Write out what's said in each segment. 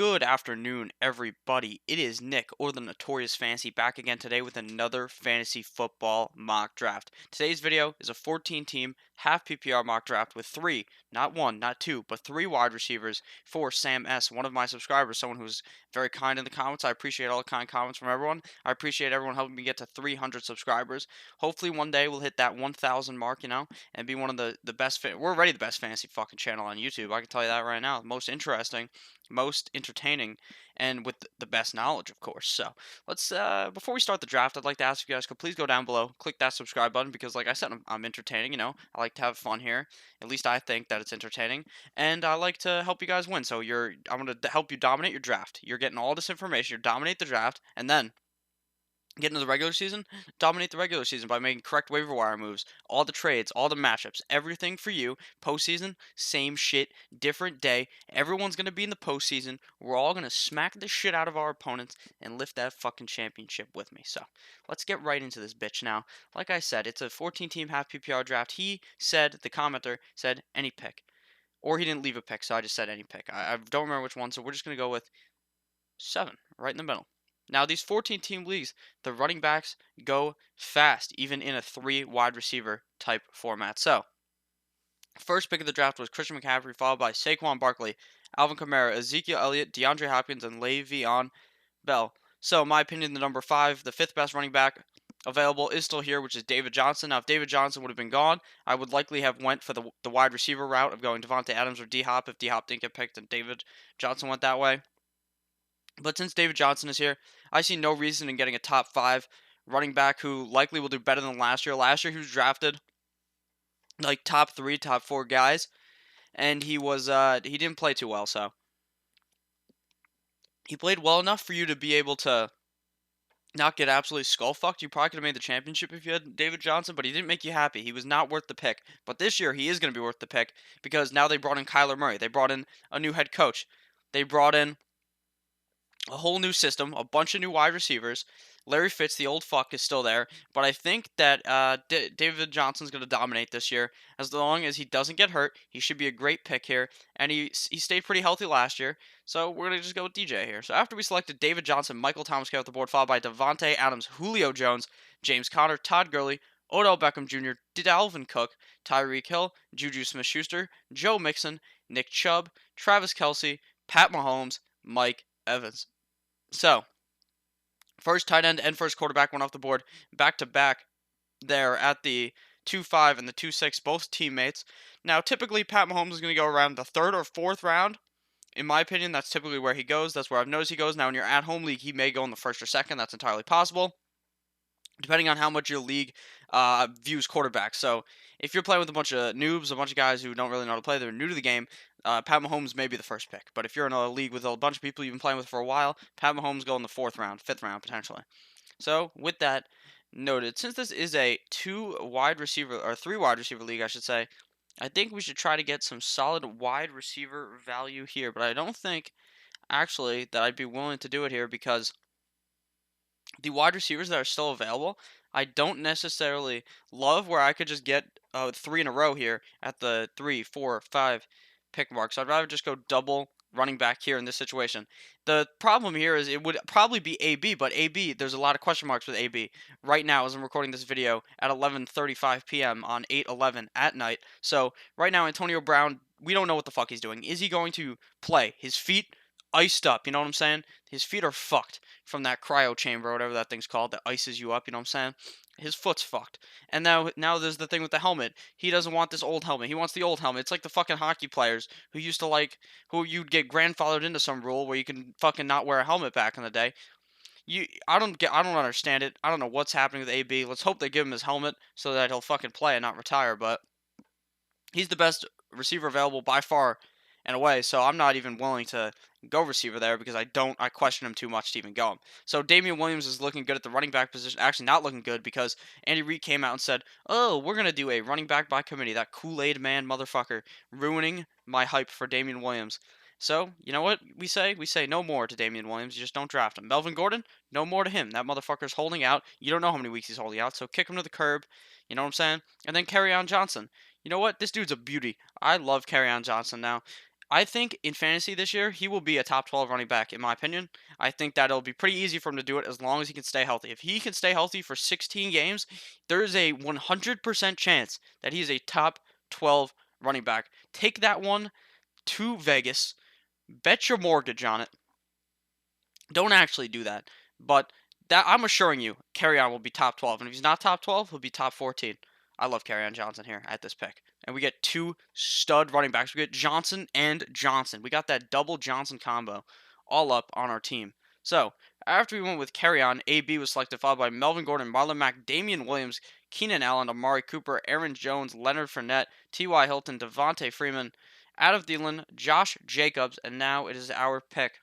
Good afternoon, everybody. It is Nick, or the Notorious Fantasy, back again today with another fantasy football mock draft. Today's video is a 14-team half PPR mock draft with three, not one, not two, but three wide receivers for Sam S., one of my subscribers, someone who's very kind in the comments. I appreciate all the kind comments from everyone. I appreciate everyone helping me get to 300 subscribers. Hopefully one day we'll hit that 1,000 mark, and be one of the best. We're already the best fantasy fucking channel on YouTube. I can tell you that right now. Most interesting, most entertaining, and with the best knowledge, of course. So let's before we start the draft, I'd like to ask if you guys could please go down below, click that subscribe button, because like I said, I'm entertaining. I like to have fun here. At least I think that it's entertaining, and I like to help you guys win. So I'm gonna help you dominate your draft. You're getting all this information. You dominate the draft, and then get into the regular season, dominate the regular season by making correct waiver wire moves, all the trades, all the matchups, everything for you. Postseason, same shit, different day. Everyone's going to be in the postseason. We're all going to smack the shit out of our opponents and lift that fucking championship with me. So let's get right into this bitch now. Like I said, it's a 14-team half PPR draft. The commenter said, any pick. Or he didn't leave a pick, so I just said any pick. I don't remember which one, so we're just going to go with 7, right in the middle. Now, these 14-team leagues, the running backs go fast, even in a 3 wide receiver type format. So, first pick of the draft was Christian McCaffrey, followed by Saquon Barkley, Alvin Kamara, Ezekiel Elliott, DeAndre Hopkins, and Le'Veon Bell. So, in my opinion, the number 5, the 5th best running back available is still here, which is David Johnson. Now, if David Johnson would have been gone, I would likely have went for the wide receiver route of going Devontae Adams or D-Hop. If D-Hop didn't get picked, and David Johnson went that way. But since David Johnson is here, I see no reason in getting a top 5 running back who likely will do better than last year. Last year he was drafted like top 3, top 4 guys, and he didn't play too well, so he played well enough for you to be able to not get absolutely skull fucked. You probably could have made the championship if you had David Johnson, but he didn't make you happy. He was not worth the pick. But this year he is going to be worth the pick because now they brought in Kyler Murray. They brought in a new head coach. They brought in a whole new system, a bunch of new wide receivers. Larry Fitz, the old fuck, is still there, but I think that David Johnson's going to dominate this year. As long as he doesn't get hurt, he should be a great pick here, and he stayed pretty healthy last year, so we're going to just go with DJ here. So after we selected David Johnson, Michael Thomas came off the board, followed by Devontae Adams, Julio Jones, James Conner, Todd Gurley, Odell Beckham Jr., Dalvin Cook, Tyreek Hill, Juju Smith-Schuster, Joe Mixon, Nick Chubb, Travis Kelce, Pat Mahomes, Mike Evans. So, first tight end and first quarterback went off the board back to back there at the 2-5 and the 2-6, both teammates. Now, typically, Pat Mahomes is going to go around the 3rd or 4th round. In my opinion, that's typically where he goes. That's where I've noticed he goes. Now, in your at-home league, he may go in the 1st or 2nd. That's entirely possible, depending on how much your league views quarterbacks. So, if you're playing with a bunch of noobs, a bunch of guys who don't really know how to play, they're new to the game, Pat Mahomes may be the first pick. But if you're in a league with a bunch of people you've been playing with for a while, Pat Mahomes go in the 4th round, 5th round potentially. So with that noted, since this is a 3 wide receiver league, I should say, I think we should try to get some solid wide receiver value here. But I don't think actually that I'd be willing to do it here because the wide receivers that are still available, I don't necessarily love where I could just get 3 in a row here at the 3, 4, 5 pick mark. So I'd rather just go double running back here in this situation. The problem here is it would probably be AB, but AB, there's a lot of question marks with AB right now as I'm recording this video at 11:35 p.m. on 8/11 at night. So right now, Antonio Brown, we don't know what the fuck he's doing. Is he going to play? His feet iced up, you know what I'm saying? His feet are fucked from that cryo chamber, whatever that thing's called, that ices you up, you know what I'm saying? His foot's fucked. And now there's the thing with the helmet. He doesn't want this old helmet. He wants the old helmet. It's like the fucking hockey players who used to who you'd get grandfathered into some rule where you can fucking not wear a helmet back in the day. I don't understand it. I don't know what's happening with AB. Let's hope they give him his helmet so that he'll fucking play and not retire, but he's the best receiver available by far and away, so I'm not even willing to go receiver there because I question him too much to even go him. So Damian Williams is looking good at the running back position. Actually, not looking good because Andy Reid came out and said, "Oh, we're gonna do a running back by committee." That Kool-Aid man motherfucker ruining my hype for Damian Williams. So you know what we say? We say no more to Damian Williams. You just don't draft him. Melvin Gordon, no more to him. That motherfucker's holding out. You don't know how many weeks he's holding out, so kick him to the curb. You know what I'm saying? And then Kerryon Johnson. You know what? This dude's a beauty. I love Kerryon Johnson now. I think in fantasy this year, he will be a top 12 running back, in my opinion. I think that it'll be pretty easy for him to do it as long as he can stay healthy. If he can stay healthy for 16 games, there is a 100% chance that he's a top 12 running back. Take that one to Vegas, bet your mortgage on it. Don't actually do that, but that I'm assuring you, on will be top 12, and if he's not top 12, he'll be top 14. I love on Johnson here at this pick, and we get two stud running backs. We get Johnson and Johnson. We got that double Johnson combo, all up on our team. So after we went with on, AB was selected, followed by Melvin Gordon, Marlon Mack, Damian Williams, Keenan Allen, Amari Cooper, Aaron Jones, Leonard Fournette, T.Y. Hilton, Devontae Freeman, Adam Thielen, Josh Jacobs, and now it is our pick.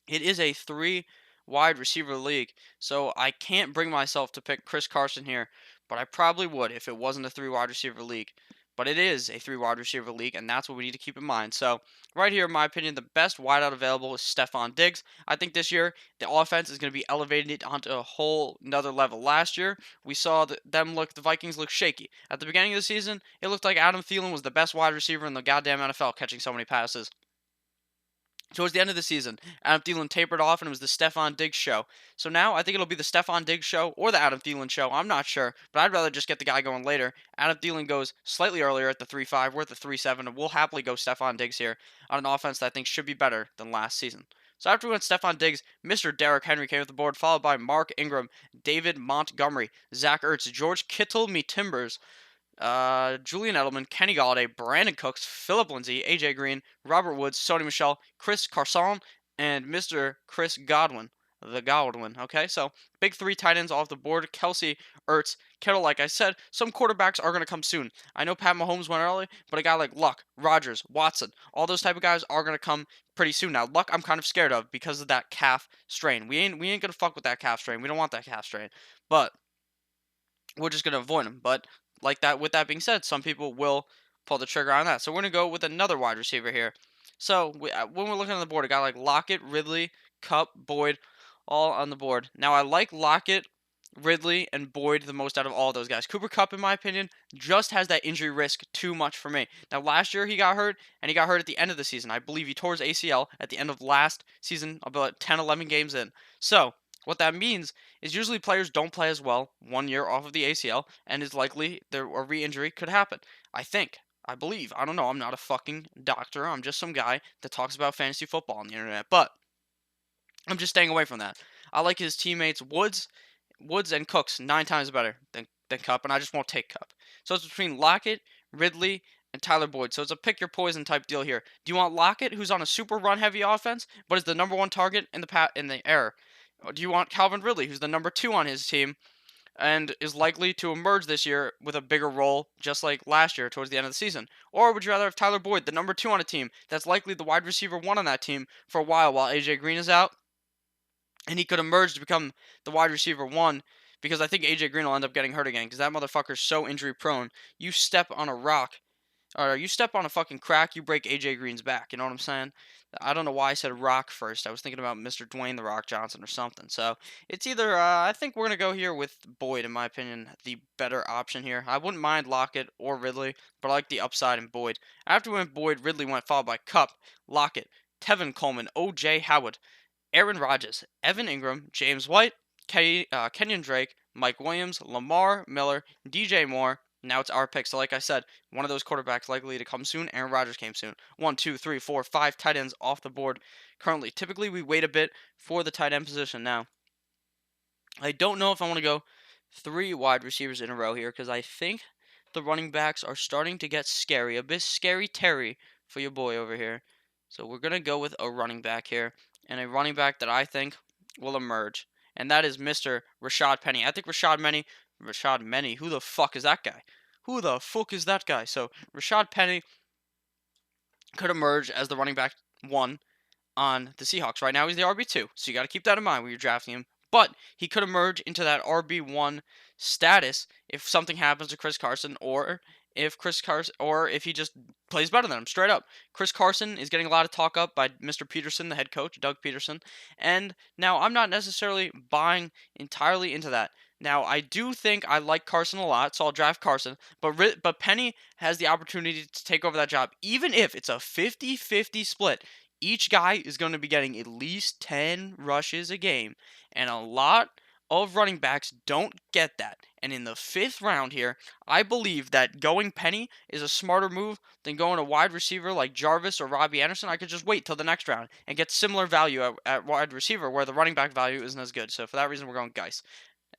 It is a three wide receiver league, so I can't bring myself to pick Chris Carson here, but I probably would if it wasn't a three wide receiver league. But it is a three wide receiver league, and that's what we need to keep in mind. So, right here, in my opinion, the best wideout available is Stephon Diggs. I think this year, the offense is going to be elevated onto a whole another level. Last year, we saw the Vikings look shaky. At the beginning of the season, it looked like Adam Thielen was the best wide receiver in the goddamn NFL, catching so many passes. Towards the end of the season, Adam Thielen tapered off, and it was the Stephon Diggs show. So now I think it'll be the Stephon Diggs show or the Adam Thielen show. I'm not sure, but I'd rather just get the guy going later. Adam Thielen goes slightly earlier at the 3-5. We're at the 3-7, and we'll happily go Stephon Diggs here on an offense that I think should be better than last season. So after we went Stephon Diggs, Mr. Derrick Henry came with the board, followed by Mark Ingram, David Montgomery, Zach Ertz, George Kittle, me Timbers, Julian Edelman, Kenny Galladay, Brandon Cooks, Philip Lindsay, AJ Green, Robert Woods, Sony Michel, Chris Carson, and Mr. Chris Godwin. The Godwin. Okay, so big three tight ends off the board. Kelsey, Ertz, Kittle. Like I said, some quarterbacks are going to come soon. I know Pat Mahomes went early, but a guy like Luck, Rodgers, Watson, all those type of guys are going to come pretty soon. Now, Luck, I'm kind of scared of because of that calf strain. We ain't gonna fuck with that calf strain. We don't want that calf strain, but we're just gonna avoid him. But like that, with that being said, some people will pull the trigger on that. So we're gonna go with another wide receiver here. So when we're looking on the board, a guy like Lockett, Ridley, Cup, Boyd, all on the board. Now I like Lockett, Ridley, and Boyd the most out of all those guys. Cooper Cup, in my opinion, just has that injury risk too much for me. Now last year he got hurt, and he got hurt at the end of the season. I believe he tore his ACL at the end of last season, about 10, 11 games in. So what that means is usually players don't play as well 1 year off of the ACL, and is likely a re-injury could happen. I think. I believe. I don't know. I'm not a fucking doctor. I'm just some guy that talks about fantasy football on the internet. But I'm just staying away from that. I like his teammates Woods and Cooks 9 times better than Cup, and I just won't take Cup. So it's between Lockett, Ridley, and Tyler Boyd. So it's a pick your poison type deal here. Do you want Lockett, who's on a super run heavy offense, but is the number one target in the air? Or do you want Calvin Ridley, who's the number two on his team, and is likely to emerge this year with a bigger role, just like last year towards the end of the season? Or would you rather have Tyler Boyd, the number two on a team, that's likely the wide receiver one on that team for a while AJ Green is out, and he could emerge to become the wide receiver one? Because I think AJ Green will end up getting hurt again, because that motherfucker's so injury prone. You step on a rock, or you step on a fucking crack, you break AJ Green's back. You know what I'm saying? I don't know why I said Rock first. I was thinking about Mr. Dwayne the Rock Johnson or something. So it's either. I think we're gonna go here with Boyd, in my opinion, the better option here. I wouldn't mind Lockett or Ridley, but I like the upside in Boyd. After we went Boyd, Ridley went followed by Cup, Lockett, Tevin Coleman, O.J. Howard, Aaron Rodgers, Evan Ingram, James White, Kenyon Drake, Mike Williams, Lamar Miller, DJ Moore. Now it's our pick. So like I said, one of those quarterbacks likely to come soon. Aaron Rodgers came soon. 1, 2, 3, 4, 5 tight ends off the board currently. Typically, we wait a bit for the tight end position. Now, I don't know if I want to go 3 wide receivers in a row here, because I think the running backs are starting to get scary. A bit scary Terry for your boy over here. So we're going to go with a running back here, and a running back that I think will emerge, and that is Mr. Rashad Penny. I think Rashad Penny, who the fuck is that guy? Who the fuck is that guy? So Rashad Penny could emerge as the running back one on the Seahawks. Right now he's the RB2, so you got to keep that in mind when you're drafting him. But he could emerge into that RB1 status if something happens to Chris Carson, or if he just plays better than him, straight up. Chris Carson is getting a lot of talk up by Mr. Peterson, the head coach, Doug Peterson, and now I'm not necessarily buying entirely into that. Now, I do think I like Carson a lot, so I'll draft Carson. But Penny has the opportunity to take over that job, even if it's a 50-50 split. Each guy is going to be getting at least 10 rushes a game, and a lot of running backs don't get that. And in the fifth round here, I believe that going Penny is a smarter move than going a wide receiver like Jarvis or Robbie Anderson. I could just wait till the next round and get similar value at wide receiver where the running back value isn't as good. So for that reason, we're going Geis.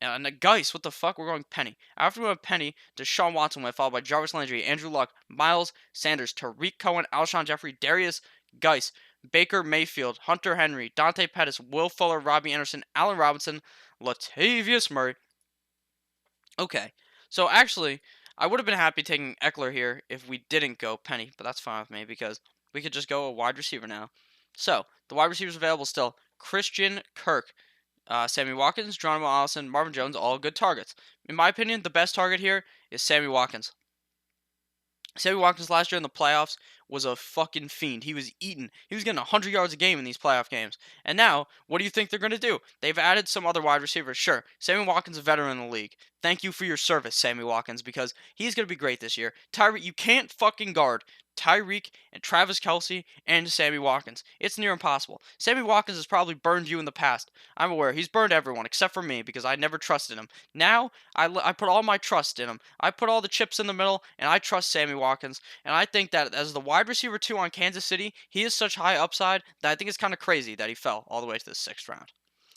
And Geis, what the fuck? We're going Penny. After we went Penny, Deshaun Watson went, followed by Jarvis Landry, Andrew Luck, Miles Sanders, Tariq Cohen, Alshon Jeffrey, Darius Geis, Baker Mayfield, Hunter Henry, Dante Pettis, Will Fuller, Robbie Anderson, Allen Robinson, Latavius Murray. Okay, so actually, I would have been happy taking Eckler here if we didn't go Penny, but that's fine with me because we could just go a wide receiver now. So, the wide receivers available still Christian Kirk, Sammy Watkins, Geronimo Allison, Marvin Jones, all good targets. In my opinion, the best target here is Sammy Watkins. Sammy Watkins last year in the playoffs was a fucking fiend. He was eating. He was getting 100 yards a game in these playoff games. And now, what do you think they're going to do? They've added some other wide receivers. Sure, Sammy Watkins is a veteran in the league. Thank you for your service, Sammy Watkins, because he's going to be great this year. Tyreek, you can't fucking guard Tyreek and Travis Kelce and Sammy Watkins. It's near impossible. Sammy Watkins has probably burned you in the past. I'm aware. He's burned everyone except for me because I never trusted him. Now, I put all my trust in him. I put all the chips in the middle, and I trust Sammy Watkins. And I think that as the wide receiver 2 on Kansas City, he is such high upside that I think it's kind of crazy that he fell all the way to the 6th round,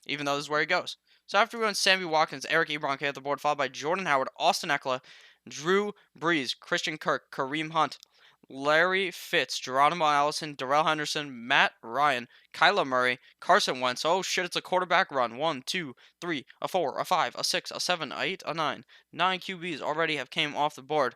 even though this is where he goes. So after we went Sammy Watkins, Eric Ebron came at the board, followed by Jordan Howard, Austin Eckler, Drew Brees, Christian Kirk, Kareem Hunt, Larry Fitz, Geronimo Allison, Darrell Henderson, Matt Ryan, Kyler Murray, Carson Wentz. Oh shit, it's a quarterback run. 1, 2, 3, a 4, a 5, a 6, a 7, a 8, a 9. 9 QBs already have came off the board.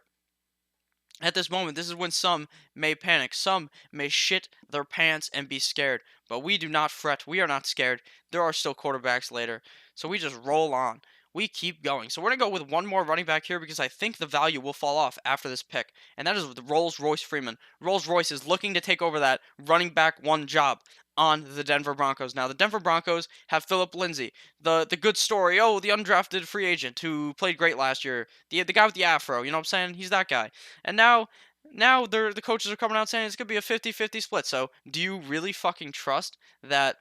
At this moment, this is when some may panic, some may shit their pants and be scared. But we do not fret. We are not scared. There are still quarterbacks later. So we just roll on. We keep going. So we're going to go with one more running back here because I think the value will fall off after this pick. And that is with Rolls-Royce Freeman. Rolls-Royce is looking to take over that running back 1 job on the Denver Broncos. Now, the Denver Broncos have Philip Lindsay, the good story. Oh, the undrafted free agent who played great last year. The guy with the afro, you know what I'm saying? He's that guy. And now the coaches are coming out saying it's going to be a 50-50 split. So, do you really fucking trust that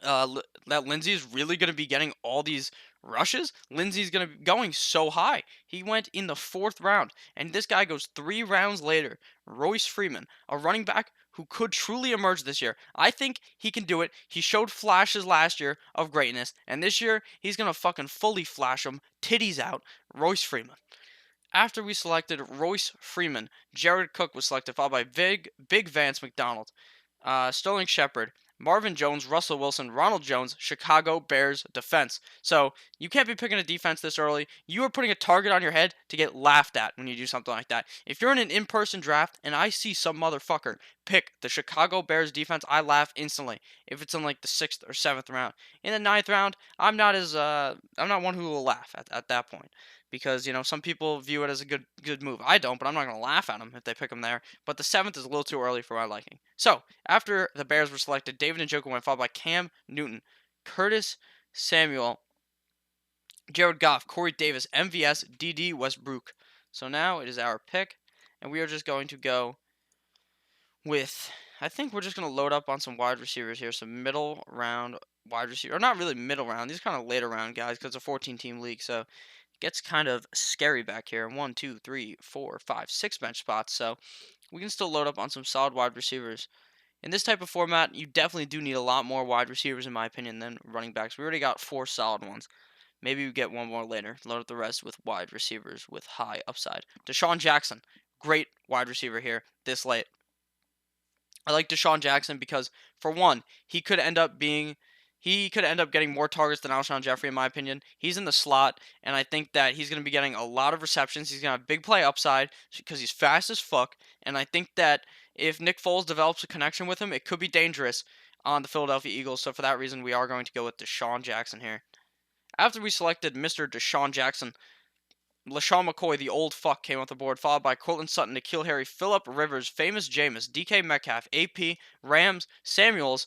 that Lindsay is really going to be getting all these rushes? Lindsay's going to be going so high. He went in the 4th round, and this guy goes 3 rounds later. Royce Freeman, a running back who could truly emerge this year. I think he can do it. He showed flashes last year of greatness, and this year he's going to fucking fully flash them, titties out. Royce Freeman. After we selected Royce Freeman, Jared Cook was selected, followed by Big Vance McDonald, Sterling Shepard, Marvin Jones, Russell Wilson, Ronald Jones, Chicago Bears defense. So you can't be picking a defense this early. You are putting a target on your head to get laughed at when you do something like that. If you're in an in-person draft and I see some motherfucker pick the Chicago Bears defense, I laugh instantly. If it's in like the 6th or 7th round, in the 9th round, I'm not one who will laugh at that point. Because some people view it as a good move. I don't, but I'm not gonna laugh at them if they pick them there. But the 7th is a little too early for my liking. So after the Bears were selected, David Njoku went, followed by Cam Newton, Curtis Samuel, Jared Goff, Corey Davis, MVS, DD Westbrook. So now it is our pick, and we are just going to go with. I think we're just gonna load up on some wide receivers here, some middle round wide receiver, or not really middle round. These are kind of later round guys because it's a 14-team league. So gets kind of scary back here. 1, 2, 3, 4, 5, 6 bench spots. So we can still load up on some solid wide receivers. In this type of format, you definitely do need a lot more wide receivers, in my opinion, than running backs. We already got 4 solid ones. Maybe we get one more later. Load up the rest with wide receivers with high upside. Deshaun Jackson, great wide receiver here this late. I like Deshaun Jackson because, for one, he could end up getting more targets than Alshon Jeffrey, in my opinion. He's in the slot, and I think that he's going to be getting a lot of receptions. He's going to have big play upside because he's fast as fuck, and I think that if Nick Foles develops a connection with him, it could be dangerous on the Philadelphia Eagles. So for that reason, we are going to go with Deshaun Jackson here. After we selected Mr. Deshaun Jackson, LaShawn McCoy, the old fuck, came off the board, followed by Cortland Sutton, N'Keal Harry, Phillip Rivers, Famous Jameis, DK Metcalf, AP, Rams, Samuels,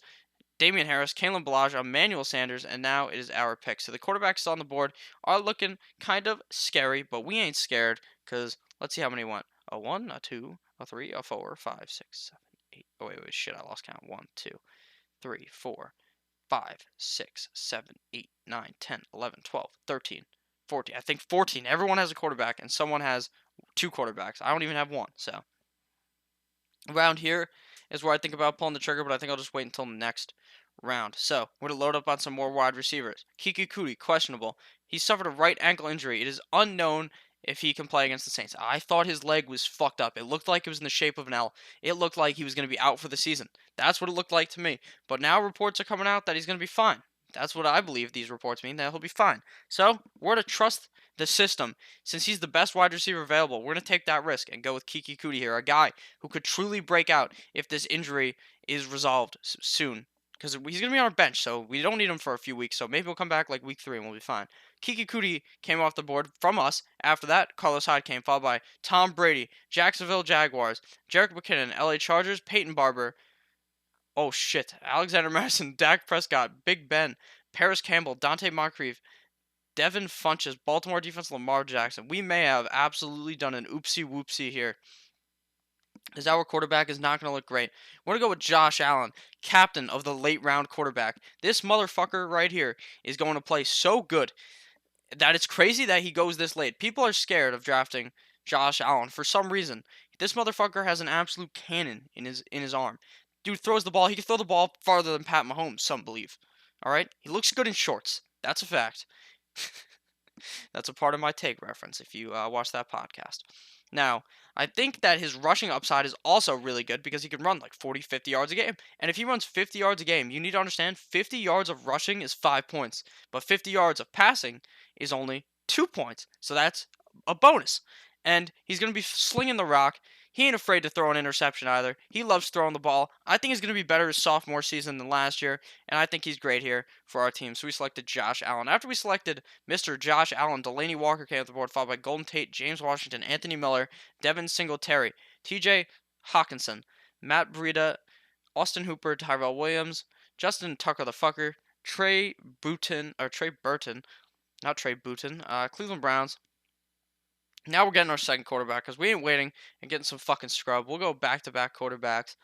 Damian Harris, Kalen Ballage, Emmanuel Sanders, and now it is our pick. So the quarterbacks on the board are looking kind of scary, but we ain't scared because let's see how many went. A 1, a 2, a 3, a 4, 5, 6, 7, 8. Oh, wait, shit, I lost count. 1, 2, 3, 4, 5, 6, 7, 8, 9, 10, 11, 12, 13, 14. I think 14. Everyone has a quarterback, and someone has 2 quarterbacks. I don't even have one, so around here is where I think about pulling the trigger, but I think I'll just wait until next round. So we're going to load up on some more wide receivers. Kiki Kuti, questionable. He suffered a right ankle injury. It is unknown if he can play against the Saints. I thought his leg was fucked up. It looked like it was in the shape of an L. It looked like he was going to be out for the season. That's what it looked like to me. But now reports are coming out that he's going to be fine. That's what I believe these reports mean, that he'll be fine. So we're to trust the system. Since he's the best wide receiver available, we're going to take that risk and go with Kiki Kuti here, a guy who could truly break out if this injury is resolved soon. Because he's going to be on our bench, so we don't need him for a few weeks. So maybe he'll come back like week 3 and we'll be fine. Kiki Kuti came off the board from us. After that, Carlos Hyde came, followed by Tom Brady, Jacksonville Jaguars, Jerick McKinnon, LA Chargers, Peyton Barber. Oh shit. Alexander Madison, Dak Prescott, Big Ben, Paris Campbell, Dante Moncrief, Devin Funches, Baltimore defense, Lamar Jackson. We may have absolutely done an oopsie whoopsie here, because our quarterback is not going to look great. We're going to go with Josh Allen, captain of the late round quarterback. This motherfucker right here is going to play so good that it's crazy that he goes this late. People are scared of drafting Josh Allen for some reason. This motherfucker has an absolute cannon in his arm. Dude throws the ball. He can throw the ball farther than Pat Mahomes, some believe. All right? He looks good in shorts. That's a fact. That's a part of my take reference if you watch that podcast. Now, I think that his rushing upside is also really good because he can run like 40, 50 yards a game. And if he runs 50 yards a game, you need to understand 50 yards of rushing is 5 points, but 50 yards of passing is only 2 points. So that's a bonus. And he's going to be slinging the rock. He ain't afraid to throw an interception either. He loves throwing the ball. I think he's going to be better his sophomore season than last year, and I think he's great here for our team. So we selected Josh Allen. After we selected Mr. Josh Allen, Delaney Walker came off the board, followed by Golden Tate, James Washington, Anthony Miller, Devin Singletary, TJ Hawkinson, Matt Breida, Austin Hooper, Tyrell Williams, Justin Tucker the fucker, Trey Burton, not Trey Booton, Cleveland Browns. Now we're getting our second quarterback because we ain't waiting and getting some fucking scrub. We'll go back-to-back quarterbacks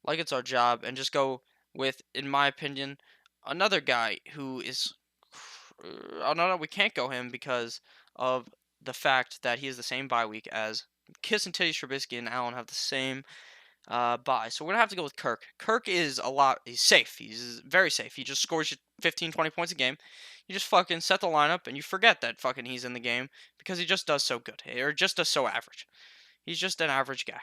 like it's our job and just go with, in my opinion, another guy who is. Oh, no, we can't go him because of the fact that he has the same bye week as Kiss and Teddy Trubisky and Allen have the same bye. So we're going to have to go with Kirk. Kirk is he's safe. He's very safe. He just scores you 15, 20 points a game. You just fucking set the lineup and you forget that fucking he's in the game because he just does so good. Or just does so average. He's just an average guy.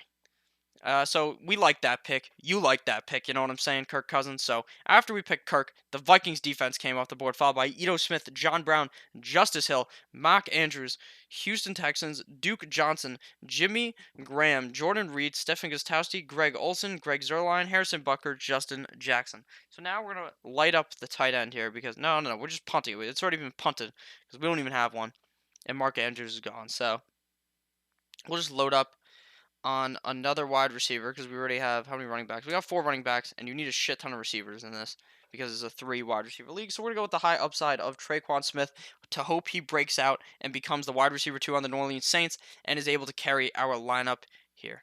So we like that pick. You like that pick. You know what I'm saying, Kirk Cousins. So after we picked Kirk, the Vikings defense came off the board, followed by Ito Smith, John Brown, Justice Hill, Mark Andrews, Houston Texans, Duke Johnson, Jimmy Graham, Jordan Reed, Stephen Gostowski, Greg Olson, Greg Zerline, Harrison Bucker, Justin Jackson. So now we're going to light up the tight end here because, no, we're just punting. It's already been punted because we don't even have one. And Mark Andrews is gone. So we'll just load up on another wide receiver because we already have how many running backs? We got 4 running backs, and you need a shit ton of receivers in this because it's a 3 wide receiver league. So we're gonna go with the high upside of Tre'Quan Smith to hope he breaks out and becomes the wide receiver 2 on the New Orleans Saints and is able to carry our lineup here.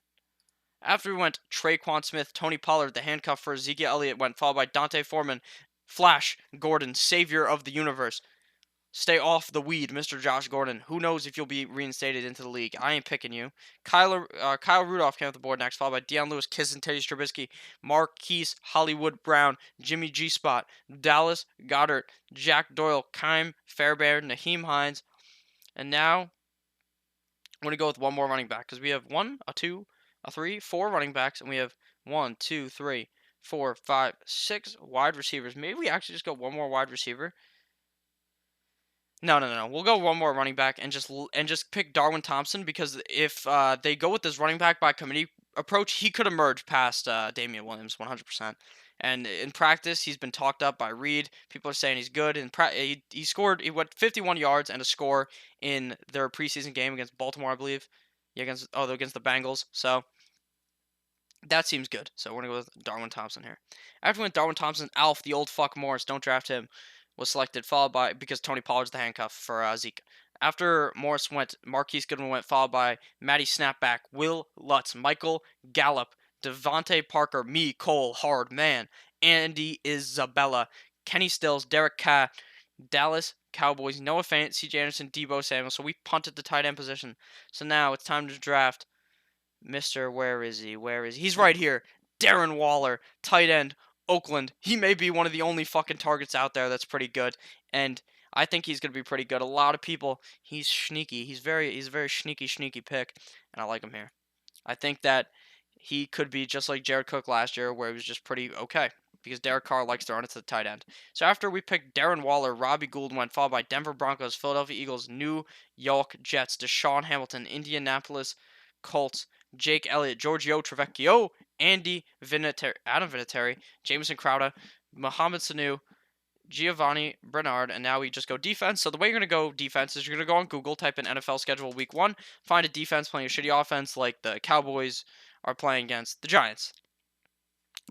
After we went Tre'Quan Smith, Tony Pollard, the handcuff for Ezekiel Elliott went, followed by Dante Foreman, Flash Gordon, savior of the universe. Stay off the weed, Mr. Josh Gordon. Who knows if you'll be reinstated into the league? I ain't picking you. Kyle Rudolph came off the board next, followed by Deion Lewis, Kiss Teddy Trubisky, Marquise Hollywood Brown, Jimmy G Spot, Dallas Goddard, Jack Doyle, Kime Fairbairn, Naheem Hines, and now I'm gonna go with one more running back because we have 1, a 2, a 3, 4 running backs, and we have 1, 2, 3, 4, 5, 6 wide receivers. Maybe we actually just go one more wide receiver. No. We'll go one more running back and just pick Darwin Thompson because if they go with this running back by committee approach, he could emerge past Damian Williams 100%. And in practice, he's been talked up by Reed. People are saying he's good. He went 51 yards and a score in their preseason game against Baltimore, I believe. Yeah, against the Bengals. So That seems good. So we're gonna go with Darwin Thompson here. After we went Darwin Thompson, Alf, the old fuck Morris, don't draft him, was selected, followed by because Tony Pollard's the handcuff for Zeke. After Morris went, Marquise Goodwin went, followed by Matty Snapback, Will Lutz, Michael Gallup, Devontae Parker, me, Cole, Hard Man, Andy Isabella, Kenny Stills, Derek Carr, Dallas Cowboys, Noah Fant, C.J. Anderson, Debo Samuel. So we punted the tight end position. So now it's time to draft Mr. Where is he? Where is he? He's right here. Darren Waller, tight end, Oakland. He may be one of the only fucking targets out there that's pretty good, and I think he's gonna be pretty good. A lot of people, he's sneaky. He's a very sneaky pick, and I like him here. I think that he could be just like Jared Cook last year, where he was just pretty okay. Because Derek Carr likes to run it to the tight end. So after we picked Darren Waller, Robbie Gould went, followed by Denver Broncos, Philadelphia Eagles, New York Jets, Deshaun Hamilton, Indianapolis Colts, Jake Elliott, Giorgio Trevecchio, Andy Vinatieri, Adam Vinatieri, Jamison Crowder, Mohamed Sanu, Giovanni Bernard, and now we just go defense. So the way you're going to go defense is you're going to go on Google, type in NFL schedule week 1, find a defense playing a shitty offense like the Cowboys are playing against the Giants.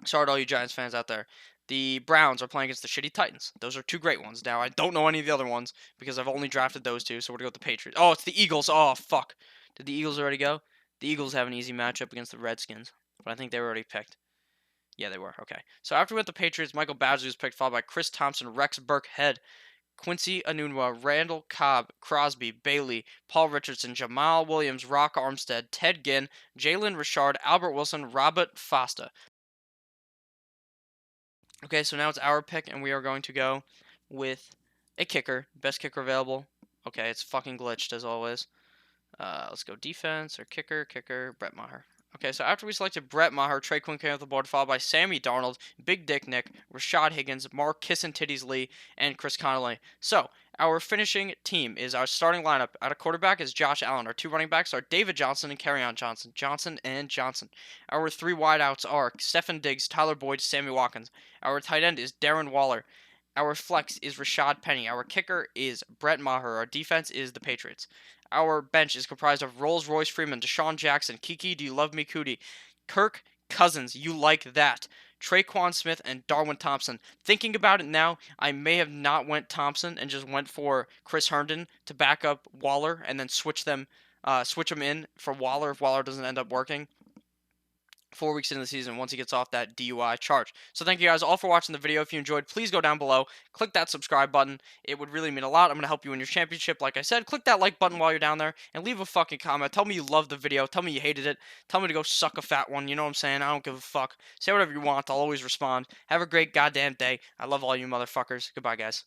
Sorry to all you Giants fans out there. The Browns are playing against the shitty Titans. Those are two great ones. Now, I don't know any of the other ones because I've only drafted those two, so we're going to go with the Patriots. Oh, it's the Eagles. Oh, fuck. Did the Eagles already go? The Eagles have an easy matchup against the Redskins, but I think they were already picked. Yeah, they were. Okay. So after we went the Patriots, Michael Badgley was picked, followed by Chris Thompson, Rex Burkhead, Quincy Anunwa, Randall Cobb, Crosby, Bailey, Paul Richardson, Jamal Williams, Rock Armstead, Ted Ginn, Jalen Richard, Albert Wilson, Robert Foster. Okay, so now it's our pick, and we are going to go with a kicker, best kicker available. Okay, it's fucking glitched as always. Let's go defense or kicker, Brett Maher. Okay, so after we selected Brett Maher, Trey Quinn came off the board, followed by Sammy Darnold, Big Dick Nick, Rashad Higgins, Mark Kissin Titties Lee, and Chris Connolly. So, our finishing team is our starting lineup. At a quarterback is Josh Allen. Our two running backs are David Johnson and Kerryon Johnson. Johnson and Johnson. Our three wideouts are Stefan Diggs, Tyler Boyd, Sammy Watkins. Our tight end is Darren Waller. Our flex is Rashad Penny. Our kicker is Brett Maher. Our defense is the Patriots. Our bench is comprised of Rolls-Royce Freeman, Deshaun Jackson, Kiki, Do You Love Me Cootie, Kirk Cousins, You Like That, Traquan Smith, and Darwin Thompson. Thinking about it now, I may have not went Thompson and just went for Chris Herndon to back up Waller and then switch them in for Waller if Waller doesn't end up working. 4 weeks into the season once he gets off that DUI charge. So thank you guys all for watching the video. If you enjoyed, please go down below, click that subscribe button. It would really mean a lot. I'm going to help you win your championship. Like I said, click that like button while you're down there and leave a fucking comment. Tell me you loved the video. Tell me you hated it. Tell me to go suck a fat one. You know what I'm saying? I don't give a fuck. Say whatever you want. I'll always respond. Have a great goddamn day. I love all you motherfuckers. Goodbye, guys.